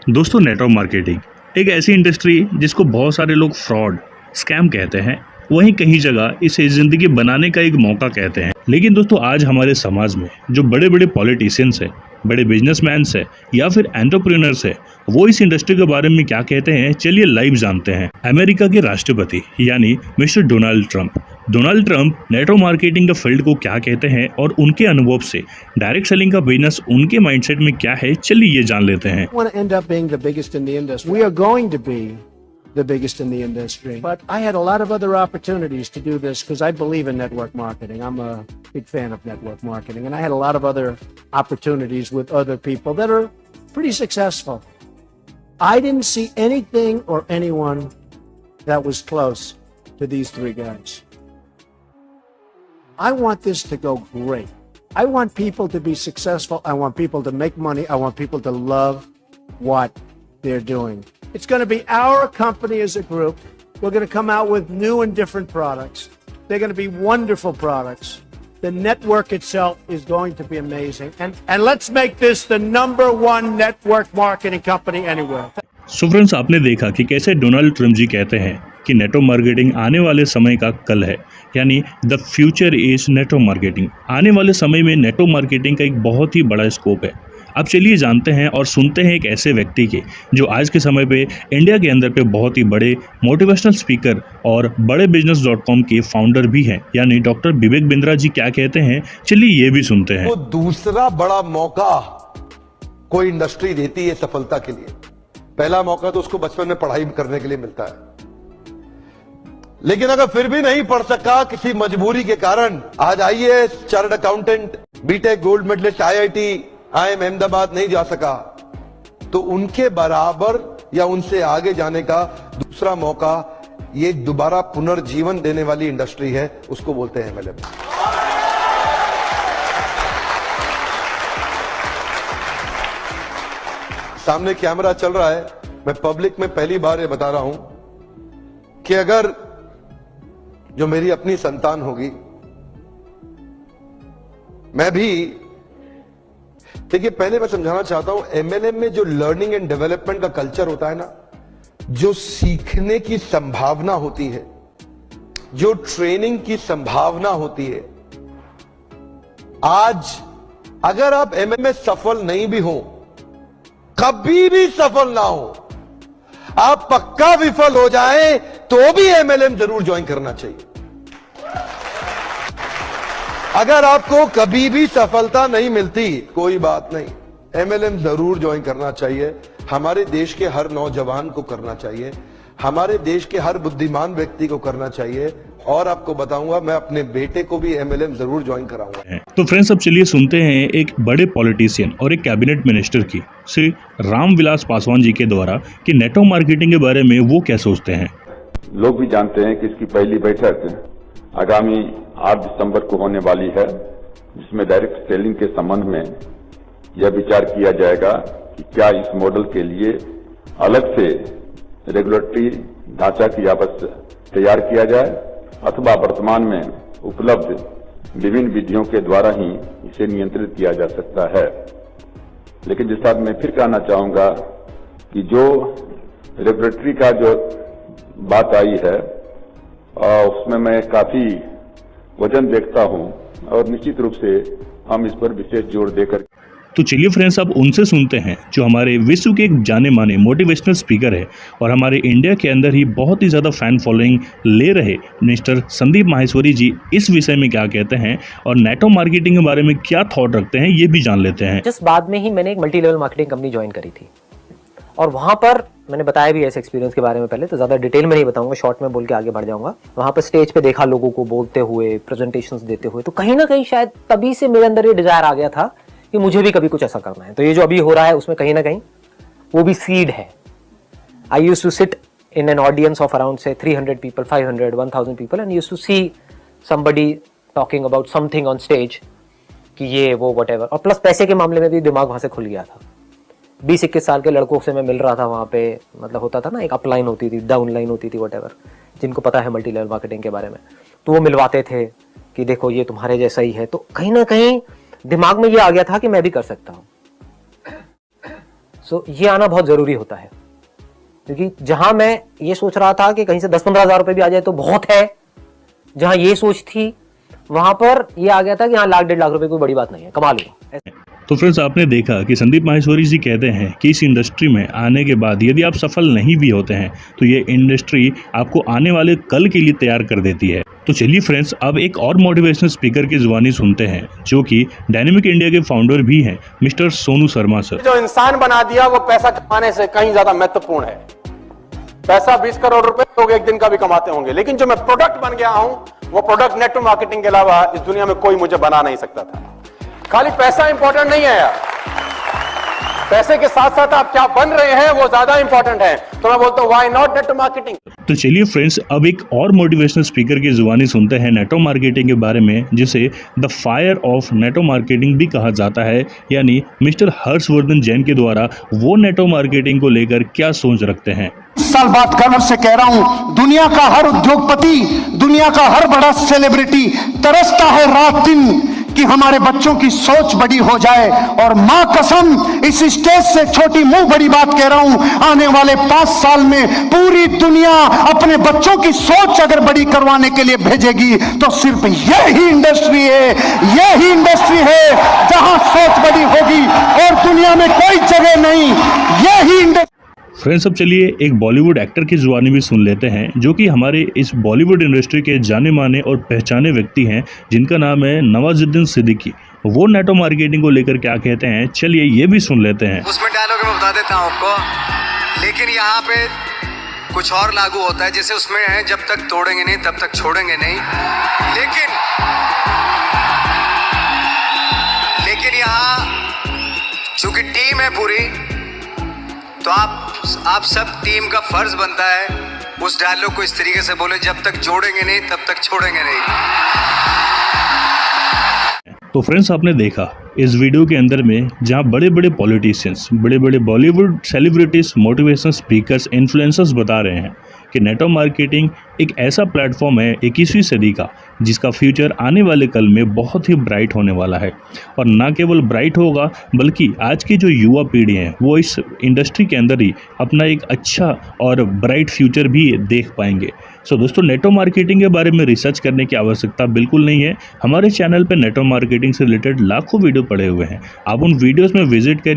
दोस्तों, network marketing एक ऐसी इंडस्ट्री जिसको बहुत सारे लोग फ्रॉड, स्कैम कहते हैं। वहीं कहीं जगह इसे जिंदगी बनाने का एक मौका कहते हैं। लेकिन दोस्तों, आज हमारे समाज में जो बड़े बड़े पॉलिटिशियंस हैं, बड़े बिजनेसमैन्स हैं या फिर एंटरप्रेन्योर्स हैं, वो इस इंडस्ट्री के बारे में क्या कहते हैं, चलिए लाइव जानते हैं। अमेरिका के राष्ट्रपति यानी mister Donald Trump network marketing का फील्ड को क्या कहते हैं और उनके अनुभव से डायरेक्ट सेलिंग का बिजनेस उनके माइंडसेट में क्या है, चलिए ये जान लेते हैं। want to end up being the biggest in the industry. We are going to be the biggest in the industry. But I had a lot of other opportunities to do this because I believe in network marketing. I'm a big fan of network marketing. And I had a lot of other opportunities with other people that are pretty successful. I didn't see anything or anyone that was close to these three guys. I want this to go great. I want people to be successful. I want people to make money. I want people to love what they're doing. It's going to be our company as a group. We're going to come out with new and different products. They're going to be wonderful products. The network itself is going to be amazing. And let's make this the #1 network marketing company anywhere. So friends, आपने देखा कि कैसे Donald Trump जी कहते हैं कि network marketing आने वाले समय का कल है, यानी the future is network marketing. आने वाले समय में नेटवर्क मार्केटिंग का एक बहुत ही बड़ा स्कोप है। अब चलिए जानते हैं और सुनते हैं एक ऐसे व्यक्ति के जो आज के समय पे इंडिया के अंदर पे बहुत ही बड़े मोटिवेशनल स्पीकर और बड़े business.com के फाउंडर भी हैं, यानी डॉक्टर विवेक बिंद्रा जी क्या कहते हैं, चलिए ये भी सुनते हैं। तो दूसरा बड़ा मौका कोई इंडस्ट्री देती है सफलता के लिए। पहला मौका तो उसको बचपन में पढ़ाई करने के लिए मिलता है, लेकिन अगर फिर भी नहीं पढ़ सका किसी मजबूरी के कारण, आज आइए chartered accountant, B Tech gold medalist, IIT, IIM Ahmedabad नहीं जा सका, तो उनके बराबर या उनसे आगे जाने का दूसरा मौका ये दोबारा पुनर्जीवन देने वाली इंडस्ट्री है, उसको बोलते हैं MLM। सामने कैमरा चल रहा है, मैं पब्लिक में पहली बार ये बता रहा हूं कि अगर जो मेरी अपनी संतान होगी, मैं भी, देखिए पहले मैं समझाना चाहता हूं, MLM में जो लर्निंग एंड डेवलपमेंट का कल्चर होता है ना, जो सीखने की संभावना होती है, जो ट्रेनिंग की संभावना होती है, आज अगर आप MLM में सफल नहीं भी हो, कभी भी सफल ना हो, आप पक्का विफल हो जाए तो भी MLM जरूर ज्वाइन करना चाहिए। अगर आपको कभी भी सफलता नहीं मिलती, कोई बात नहीं, MLM जरूर ज्वाइन करना चाहिए। हमारे देश के हर नौजवान को करना चाहिए, हमारे देश के हर बुद्धिमान व्यक्ति को करना चाहिए, और आपको बताऊंगा मैं अपने बेटे को भी MLM जरूर ज्वाइन कराऊंगा। तो फ्रेंड्स, अब चलिए सुनते हैं एक बड़े पॉलिटिशियन और एक कैबिनेट मिनिस्टर की, श्री रामविलास पासवान जी के द्वारा, कि नेटवर्क मार्केटिंग के बारे में वो क्या सोचते हैं। लोग भी जानते हैं कि इसकी पहली बैठक आगामी 8 दिसंबर को होने वाली है, जिसमें डायरेक्ट सेलिंग के संबंध में यह विचार किया जाएगा कि क्या इस मॉडल के लिए अलग से रेगुलेटरी ढांचा की आवश्यकता तैयार किया जाए, अथवा वर्तमान में उपलब्ध विभिन्न विधियों के द्वारा ही इसे नियंत्रित किया जा सकता है। लेकिन जिस साथ मैं फिर कहना चाहूंगा कि जो रेगुलेटरी का जो बात आई है, उसमें मैं काफी वजन देखता हूं, और निश्चित रूप से हम इस पर विशेष जोर देकर। तो चलिए फ्रेंड्स, अब उनसे सुनते हैं जो हमारे विश्व के एक जाने माने मोटिवेशनल स्पीकर है और हमारे इंडिया के अंदर ही बहुत ही ज़्यादा फैन फॉलोइंग ले रहे मिस्टर संदीप माहेश्वरी जी इस विषय में क्या कहते हैं और नेटवर्क मार्केटिंग के बारे में क्या थॉट रखते हैं, ये भी जान लेते हैं। जस्ट बाद में ही मैंने एक multi level marketing company join करी थी, और वहाँ पर मैंने बताया भी ऐसे एक्सपीरियंस के बारे में पहले, तो ज़्यादा डिटेल में नहीं बताऊंगा, शॉर्ट में बोल के आगे बढ़ जाऊंगा। वहाँ पर स्टेज पे देखा लोगों को बोलते हुए, प्रेजेंटेशंस देते हुए, तो कहीं ना कहीं शायद तभी से मेरे अंदर ये डिजायर आ गया था कि मुझे भी कभी कुछ ऐसा करना है। तो ये जो अभी हो रहा है उसमें कहीं ना कहीं वो भी सीड है। I used to sit in an audience of around से 300 people, 500, 1000 people, and used to see somebody talking about something on stage, कि ये वो व्हाटएवर। और प्लस पैसे के मामले में भी दिमाग वहां से खुल गया था। 20-21 साल के लड़कों से मैं मिल रहा था वहाँ पे, मतलब होता था ना, एक अपलाइन होती थी, डाउन लाइन होती थी, व्हाटएवर, जिनको पता है मल्टी लेवल मार्केटिंग के बारे में, तो वो मिलवाते थे कि देखो ये तुम्हारे जैसा ही है। तो कहीं ना कहीं दिमाग में ये आ गया था कि मैं भी कर सकता हूँ। सो ये आना बहुत जरूरी होता है, क्योंकि जहां मैं ये सोच रहा था कि कहीं से 10-15 हज़ार रुपए भी आ जाए तो बहुत है, जहां ये सोच थी वहां पर ये आ गया था कि हाँ 1-1.5 लाख रुपए कोई बड़ी बात नहीं है, कमा लूंगा। तो फ्रेंड्स, आपने देखा कि संदीप माहेश्वरी जी कहते हैं कि इस इंडस्ट्री में आने के बाद यदि आप सफल नहीं भी होते हैं तो ये इंडस्ट्री आपको आने वाले कल के लिए तैयार कर देती है। तो चलिए फ्रेंड्स, अब एक और मोटिवेशनल स्पीकर की जुबानी सुनते हैं, जो कि डायनेमिक इंडिया के फाउंडर भी हैं, मिस्टर सोनू शर्मा सर। जो इंसान बना दिया वो पैसा कमाने से कहीं ज्यादा महत्वपूर्ण है। पैसा 20 करोड़ रुपए लोग एक दिन का भी कमाते होंगे, लेकिन जो मैं प्रोडक्ट बन गया हूं वो प्रोडक्ट नेटवर्क मार्केटिंग के अलावा इस दुनिया में कोई मुझे बना नहीं सकता था। खाली पैसा इंपॉर्टेंट नहीं है यार, पैसे के साथ साथ आप क्या बन रहे हैं वो ज्यादा इंपॉर्टेंट है। तो मैं बोलता हूं व्हाई नॉट नेटवर्क मार्केटिंग। तो चलिए फ्रेंड्स, अब एक और मोटिवेशनल स्पीकर की जुबानी सुनते हैं नेटवर्क मार्केटिंग के बारे में, जिसे the fire of network marketing भी कहा जाता है, यानी मिस्टर हर्षवर्धन जैन के द्वारा वो नेटवर्क मार्केटिंग को लेकर क्या सोच रखते हैं। इस साल बात गर्व से कह रहा हूं, दुनिया का हर उद्योगपति, दुनिया का हर बड़ा सेलिब्रिटी तरसता है रात दिन कि हमारे बच्चों की सोच बड़ी हो जाए। और मां कसम, इस स्टेज से छोटी मुंह बड़ी बात कह रहा हूं, आने वाले 5 साल में पूरी दुनिया अपने बच्चों की सोच अगर बड़ी करवाने के लिए भेजेगी तो सिर्फ यही इंडस्ट्री है जहां सोच बड़ी होगी और दुनिया में कोई जगह नहीं। यही इंडस्ट्री। फ्रेंड्स, अब चलिए एक बॉलीवुड एक्टर की जुबानी भी सुन लेते हैं, जो कि हमारे इस बॉलीवुड इंडस्ट्री के जाने माने और पहचाने व्यक्ति हैं, जिनका नाम है नवाजुद्दीन सिद्दीकी। वो नेटवर्क मार्केटिंग को लेकर क्या कहते हैं, चलिए ये भी सुन लेते हैं। उसमें डायलॉग मैं बता देता हूँ आपको, लेकिन यहाँ पे कुछ और लागू होता है। जैसे उसमें है, जब तक तोड़ेंगे नहीं तब तक छोड़ेंगे नहीं। लेकिन यहाँ चूंकि टीम है पूरी, तो आप सब टीम का फर्ज बनता है उस डायलॉग को इस तरीके से बोले, जब तक जोड़ेंगे नहीं तब तक छोड़ेंगे नहीं। तो फ्रेंड्स, आपने देखा इस वीडियो के अंदर में जहां बड़े बड़े पॉलिटिशियंस, बड़े बड़े Bollywood celebrities, motivational speakers, influencers बता रहे हैं कि नेटवर्क मार्केटिंग एक ऐसा प्लेटफॉर्म है 21वीं सदी का, जिसका फ्यूचर आने वाले कल में बहुत ही ब्राइट होने वाला है। और ना केवल ब्राइट होगा, बल्कि आज की जो युवा पीढ़ी है वो इस इंडस्ट्री के अंदर ही अपना एक अच्छा और ब्राइट फ्यूचर भी देख पाएंगे। सो दोस्तों, नेटवर्क मार्केटिंग के बारे में रिसर्च करने की आवश्यकता बिल्कुल नहीं है। हमारे चैनल पर नेटवर्क मार्केटिंग से रिलेटेड लाखों वीडियो पड़े हुए हैं, आप उन वीडियोज़ में विजिट करिए।